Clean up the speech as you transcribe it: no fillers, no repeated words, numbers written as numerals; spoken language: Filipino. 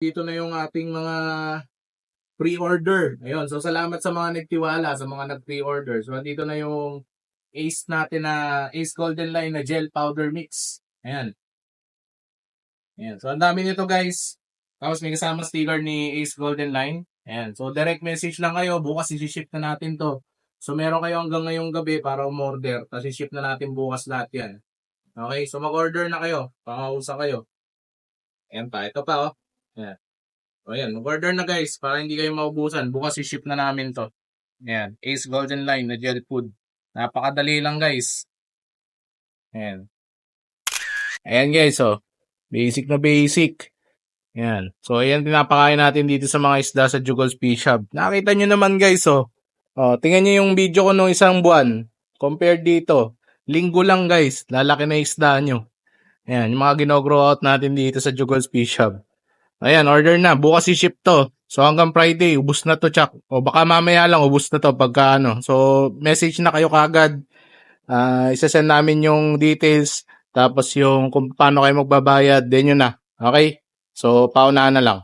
Dito na yung ating mga pre-order. Ayun, so salamat sa mga nagtiwala, sa mga nag-pre-order. So dito na yung Ace natin na Ace Golden Line na gel powder mix. Ayan. Ayan. So ang dami nito guys. Tapos may kasama sticker ni Ace Golden Line. Ayan. So direct message lang kayo. Bukas isi-ship na natin to. So meron kayo hanggang ngayong gabi para umorder. Tapos isi-ship na natin bukas lahat yan. Okay. So mag-order na kayo. Pangausa kayo. Ayan pa. Ito pa oh. Ayan. O yan, mag-order na guys para hindi kayo maubusan. Bukas i-ship na namin to. Ayan, Ace Golden Line na gel food. Napakadali lang guys. Ayan. Ayan guys, oh. Basic na basic. Ayan. So, ayan pinapakain natin dito sa mga isda sa Jugals Fish Hub. Nakita nyo naman guys, oh. Oh, tingnan nyo yung video ko nung isang buwan. Compared dito. Linggo lang guys. Lalaki na isda nyo. Ayan, yung mga gino-grow out natin dito sa Jugals Fish Hub. Ayan, order na. Bukas i-ship to. So hanggang Friday, ubus na to, Chak. O baka mamaya lang, ubus na to pagka ano. So message na kayo kagad. Isasend namin yung details. Tapos yung kung paano kayo magbabayad, then yun na. Okay? So paunahan na lang.